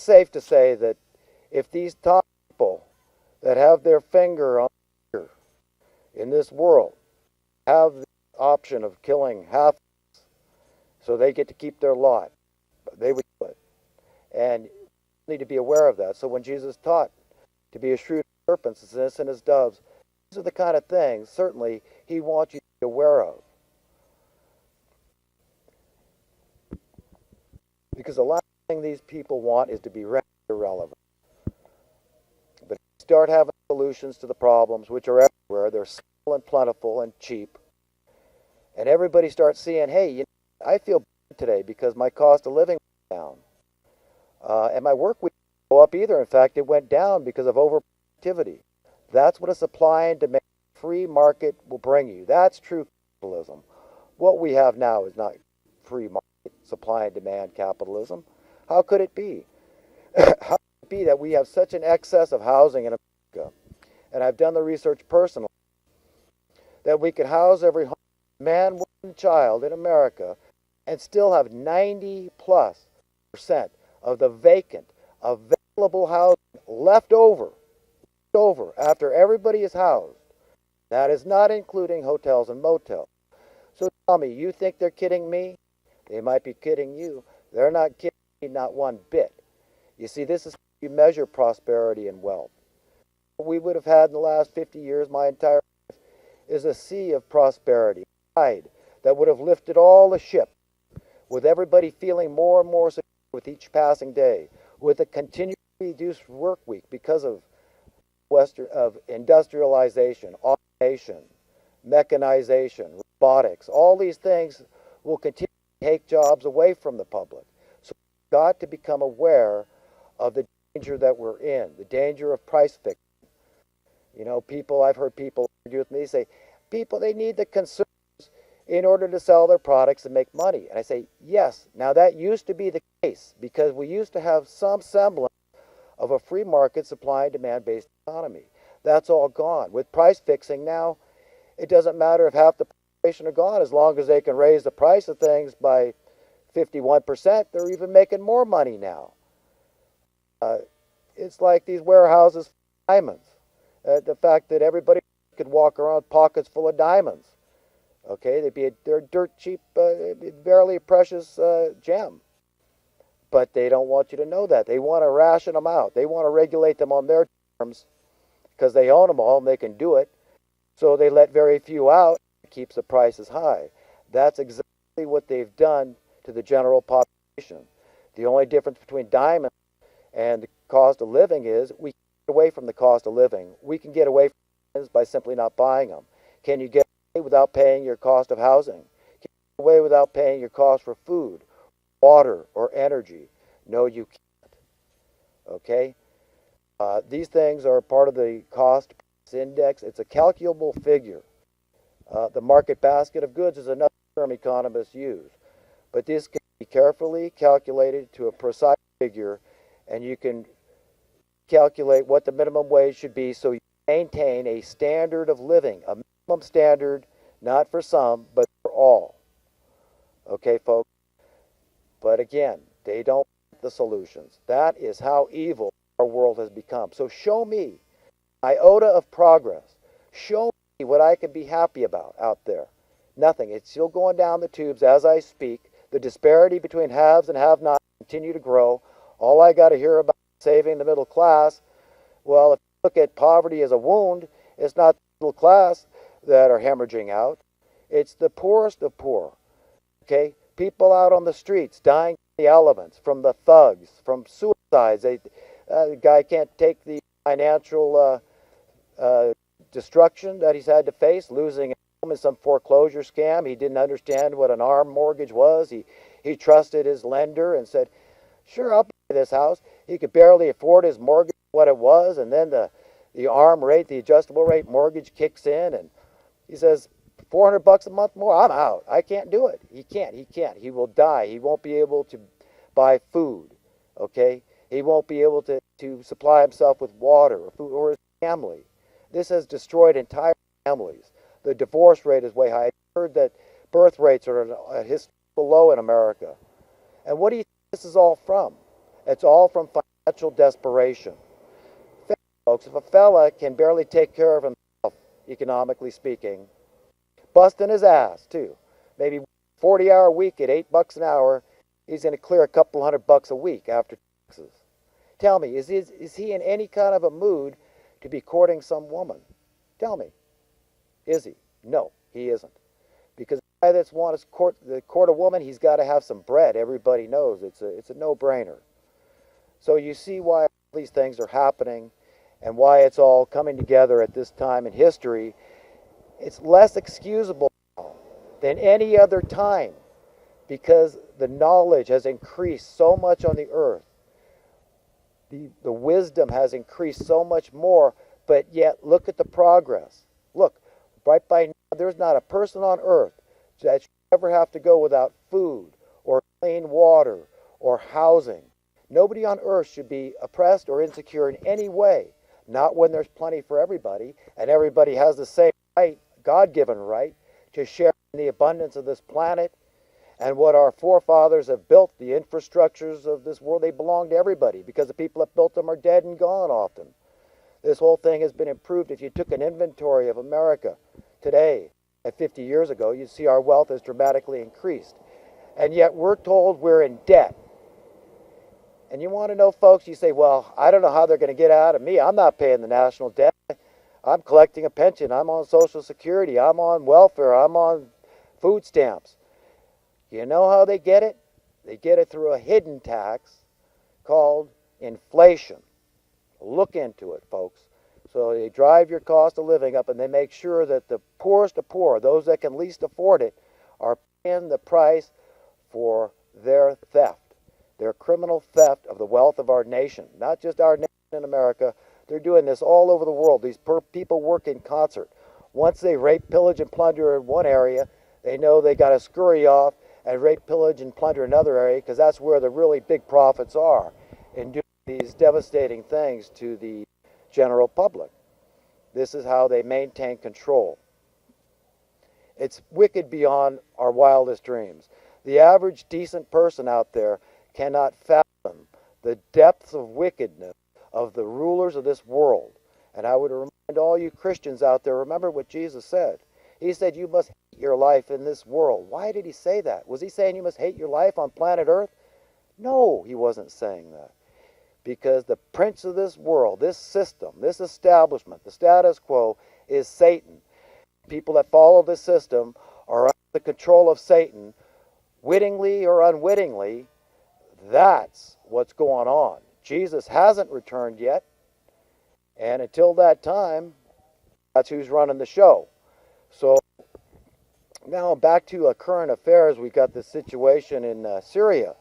it's safe to say that if these top people that have their finger on the trigger in this world have the option of killing half so they get to keep their lot, they would do it. And you need to be aware of that. So when Jesus taught to be as shrewd as serpents, as innocent as doves, these are the kind of things, certainly, he wants you to be aware of. Because the last thing these people want is to be irrelevant. But if you start having solutions to the problems, which are everywhere, they're simple and plentiful and cheap, and everybody starts seeing, hey, you know, I feel bad today because my cost of living went down. And my work week didn't go up either. In fact, it went down because of overproductivity. That's what a supply and demand free market will bring you. That's true capitalism. What we have now is not free market, supply and demand capitalism. How could it be? How could it be that we have such an excess of housing in America? And I've done the research personally, that we could house every man, woman, child in America and still have 90+% of the vacant, available housing left over after everybody is housed. That is not including hotels and motels. So tell me, you think they're kidding me? They might be kidding you. They're not kidding me, not one bit. You see, this is how you measure prosperity and wealth. What we would have had in the last 50 years, my entire life, is a sea of prosperity, tide that would have lifted all the ship, with everybody feeling more and more secure with each passing day, with a continually reduced work week because of industrialization, automation, mechanization, robotics. All these things will continue to take jobs away from the public. So we've got to become aware of the danger that we're in, the danger of price fixing. You know, I've heard people argue with me, say, people, they need the consumers in order to sell their products and make money. And I say, yes, now that used to be the case because we used to have some semblance of a free market supply and demand based economy. That's all gone. With price fixing now, it doesn't matter if half the population are gone, as long as they can raise the price of things by 51%, they're even making more money now. It's like these warehouses full of diamonds. The fact that everybody could walk around with pockets full of diamonds. Okay, they're dirt cheap, barely a precious gem. But they don't want you to know that. They want to ration them out. They want to regulate them on their terms because they own them all and they can do it. So they let very few out. It keeps the prices high. That's exactly what they've done to the general population. The only difference between diamonds and the cost of living is we can get away from the cost of living. We can get away from diamonds by simply not buying them. Can you get away without paying your cost of housing? Can you get away without paying your cost for food, water, or energy? No, you can't. Okay? These things are part of the cost index. It's a calculable figure. The market basket of goods is another term economists use. But this can be carefully calculated to a precise figure, and you can calculate what the minimum wage should be so you maintain a standard of living, a minimum standard, not for some, but for all. Okay, folks? But again, they don't want the solutions. That is how evil our world has become. So show me iota of progress. Show me what I can be happy about out there. Nothing. It's still going down the tubes as I speak. The disparity between haves and have-nots continue to grow. All I got to hear about is saving the middle class. Well, if you look at poverty as a wound, it's not the middle class that are hemorrhaging out. It's the poorest of poor. Okay? People out on the streets dying from the elements, from the thugs, from suicides. The guy can't take the financial destruction that he's had to face, losing a home in some foreclosure scam. He didn't understand what an ARM mortgage was. He trusted his lender and said, sure, I'll buy this house. He could barely afford his mortgage, what it was, and then the ARM rate, the adjustable rate mortgage kicks in, and he says, $400 a month more, I'm out. I can't do it. He can't. He will die. He won't be able to buy food, okay? He won't be able to supply himself with water or food or his family. This has destroyed entire families. The divorce rate is way high. I heard that birth rates are at a historical low in America. And what do you think this is all from? It's all from natural desperation. Folks, if a fella can barely take care of himself, economically speaking, busting his ass too, maybe 40-hour week at $8 an hour, he's going to clear a couple $100 a week after taxes. Tell me, is he in any kind of a mood to be courting some woman? Tell me, is he? No, he isn't. Because the guy that's wants to court a woman, he's got to have some bread. Everybody knows it's a no-brainer. So you see why all these things are happening and why it's all coming together at this time in history. It's less excusable now than any other time because the knowledge has increased so much on the earth. The wisdom has increased so much more, but yet look at the progress. Look, right by now, there's not a person on earth that should ever have to go without food or clean water or housing. Nobody on earth should be oppressed or insecure in any way, not when there's plenty for everybody, and everybody has the same right, God-given right, to share in the abundance of this planet. And what our forefathers have built, the infrastructures of this world, they belong to everybody because the people that built them are dead and gone often. This whole thing has been improved. If you took an inventory of America today and 50 years ago, you'd see our wealth has dramatically increased. And yet we're told we're in debt. And you want to know, folks, you say, well, I don't know how they're going to get out of me. I'm not paying the national debt. I'm collecting a pension. I'm on Social Security. I'm on welfare. I'm on food stamps. You know how they get it? They get it through a hidden tax called inflation. Look into it, folks. So they drive your cost of living up, and they make sure that the poorest of poor, those that can least afford it, are paying the price for their theft, their criminal theft of the wealth of our nation. Not just our nation in America. They're doing this all over the world. These people work in concert. Once they rape, pillage, and plunder in one area, they know they got to scurry off and rape, pillage, and plunder another area because that's where the really big profits are in doing these devastating things to the general public. This is how they maintain control. It's wicked beyond our wildest dreams. The average decent person out there cannot fathom the depths of wickedness of the rulers of this world. And I would remind all you Christians out there, remember what Jesus said. He said you must hate your life in this world. Why did he say that? Was he saying you must hate your life on planet Earth? No, he wasn't saying that. Because the prince of this world, this system, this establishment, the status quo is Satan. People that follow this system are under the control of Satan, wittingly or unwittingly. That's what's going on. Jesus hasn't returned yet. And until that time, that's who's running the show. So now back to current affairs. We've got this situation in Syria.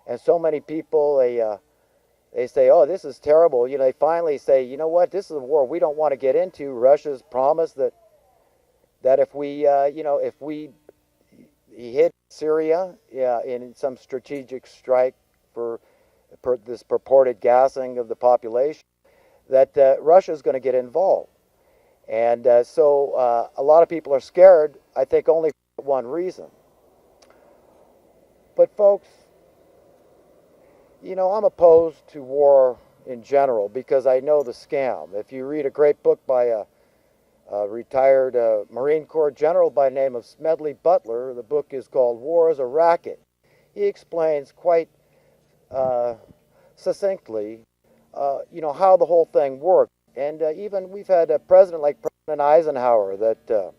And so many people, they say, oh, this is terrible. You know, they finally say, you know what, this is a war we don't want to get into. Russia's promised that if we, if we hit Syria in some strategic strike for this purported gassing of the population, that Russia's going to get involved. And so a lot of people are scared, I think only for one reason. But folks, you know, I'm opposed to war in general because I know the scam. If you read a great book by a retired Marine Corps general by the name of Smedley Butler, the book is called War is a Racket. He explains quite succinctly, how the whole thing worked. And even we've had a president like President Eisenhower that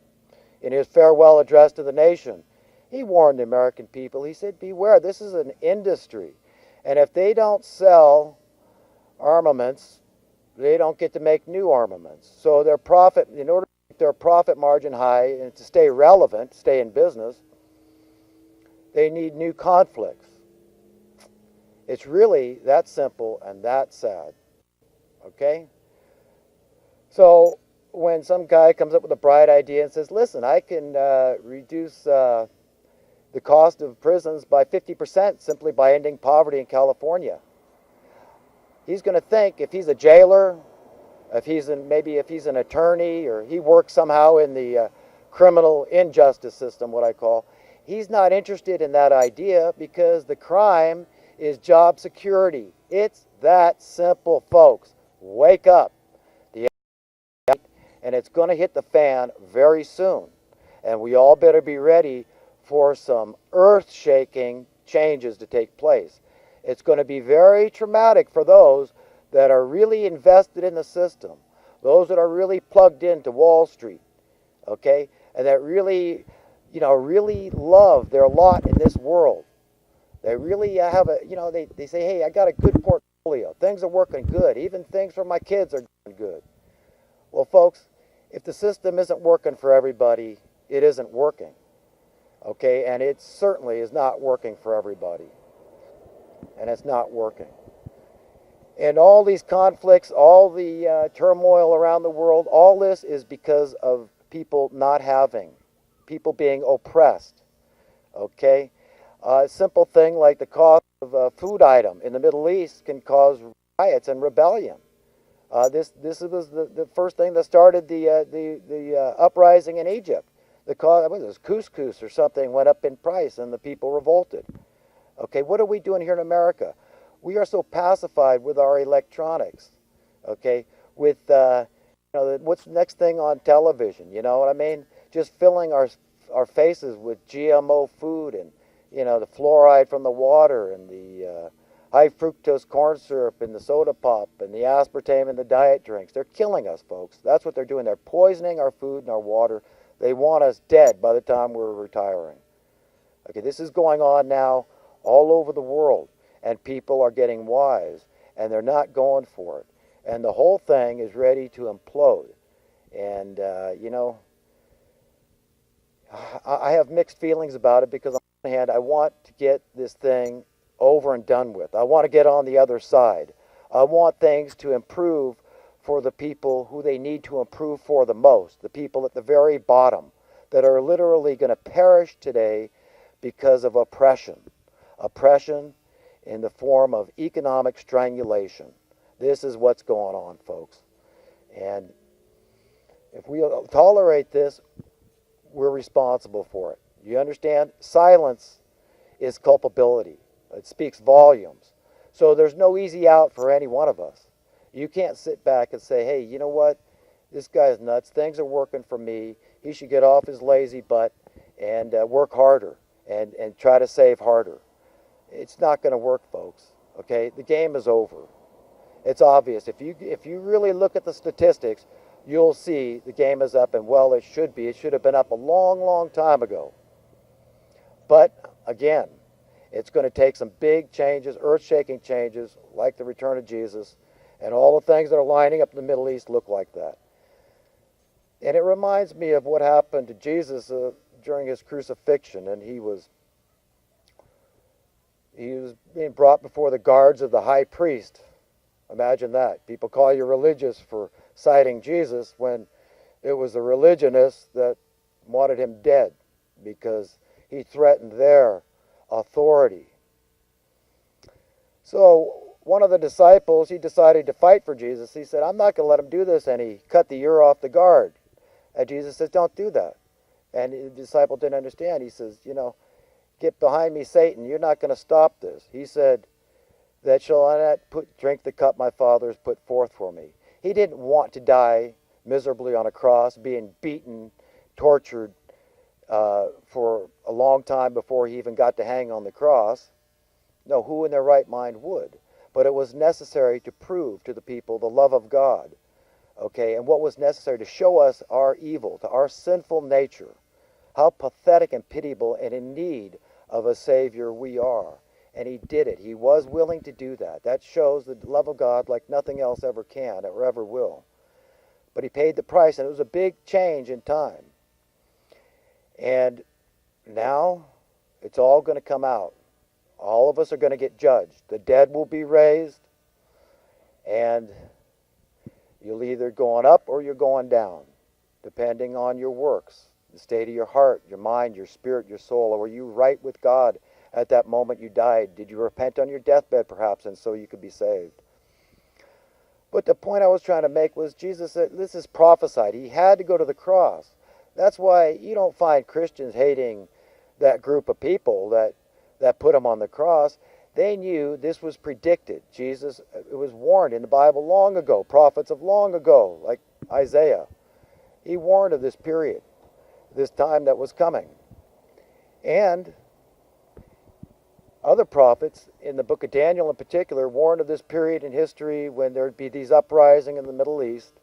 in his farewell address to the nation, he warned the American people. He said, beware, this is an industry. And if they don't sell armaments, they don't get to make new armaments. So their profit, in order to keep their profit margin high and to stay relevant, stay in business, they need new conflicts. It's really that simple and that sad. Okay? So when some guy comes up with a bright idea and says, listen, I can reduce the cost of prisons by 50% simply by ending poverty in California. He's going to think if he's a jailer, if he's an attorney, or he works somehow in the criminal injustice system, what I call, he's not interested in that idea because the crime is job security. It's that simple, folks. Wake up. The and it's going to hit the fan very soon. And we all better be ready for some earth-shaking changes to take place. It's going to be very traumatic for those that are really invested in the system, those that are really plugged into Wall Street, okay, and that really, really love their lot in this world. They really have they say, hey, I got a good portfolio. Things are working good. Even things for my kids are going good. Well, folks, if the system isn't working for everybody, it isn't working. Okay, and it certainly is not working for everybody. And it's not working. And all these conflicts, all the turmoil around the world, all this is because of people not having, people being oppressed. Okay? A simple thing like the cost of a food item in the Middle East can cause riots and rebellion. This was the first thing that started the uprising in Egypt. The cost, I think it was couscous or something, went up in price and the people revolted. Okay, what are we doing here in America? We are so pacified with our electronics. Okay, with what's the next thing on television? You know what I mean? Just filling our faces with GMO food and the fluoride from the water and the high fructose corn syrup and the soda pop and the aspartame in the diet drinks. They're killing us, folks. That's what they're doing. They're poisoning our food and our water. They want us dead by the time we're retiring. Okay, this is going on now all over the world, and people are getting wise, and they're not going for it. And the whole thing is ready to implode. And, I have mixed feelings about it because on the one hand, I want to get this thing over and done with. I want to get on the other side. I want things to improve for the people who they need to improve for the most, the people at the very bottom that are literally going to perish today because of oppression. Oppression in the form of economic strangulation. This is what's going on, folks. And if we tolerate this, we're responsible for it. You understand? Silence is culpability. It speaks volumes. So there's no easy out for any one of us. You can't sit back and say, hey, you know what? This guy's nuts. Things are working for me. He should get off his lazy butt and work harder and try to save harder. It's not going to work, folks. Okay? The game is over. It's obvious. If you really look at the statistics, you'll see the game is up, and well, it should be. It should have been up a long, long time ago. But again, it's going to take some big changes, earth-shaking changes, like the return of Jesus, and all the things that are lining up in the Middle East look like that. And it reminds me of what happened to Jesus during his crucifixion, and he was being brought before the guards of the high priest. Imagine that. People call you religious for citing Jesus when it was the religionists that wanted him dead because he threatened their authority. So one of the disciples, he decided to fight for Jesus. He said, I'm not going to let him do this, and he cut the ear off the guard. And Jesus says, don't do that. And the disciple didn't understand. He says, get behind me, Satan. You're not going to stop this. He said, that shall I not drink the cup my Father has put forth for me. He didn't want to die miserably on a cross, being beaten, tortured for a long time before he even got to hang on the cross. No, who in their right mind would? But it was necessary to prove to the people the love of God. Okay, and what was necessary to show us our evil, to our sinful nature, how pathetic and pitiable and in need of a Savior we are. And he did it. He was willing to do that. That shows the love of God like nothing else ever can or ever will. But he paid the price, and it was a big change in time. And now it's all going to come out. All of us are going to get judged. The dead will be raised, and you'll either going up or you're going down, depending on your works, the state of your heart, your mind, your spirit, your soul. Or were you right with God at that moment you died? Did you repent on your deathbed, perhaps, and so you could be saved? But the point I was trying to make was Jesus said, this is prophesied. He had to go to the cross. That's why you don't find Christians hating that group of people that put him on the cross. They knew this was predicted. Jesus, it was warned in the Bible long ago. Prophets of long ago, like Isaiah, he warned of this period, this time that was coming. And other prophets, in the book of Daniel in particular, warned of this period in history when there'd be these uprisings in the Middle East.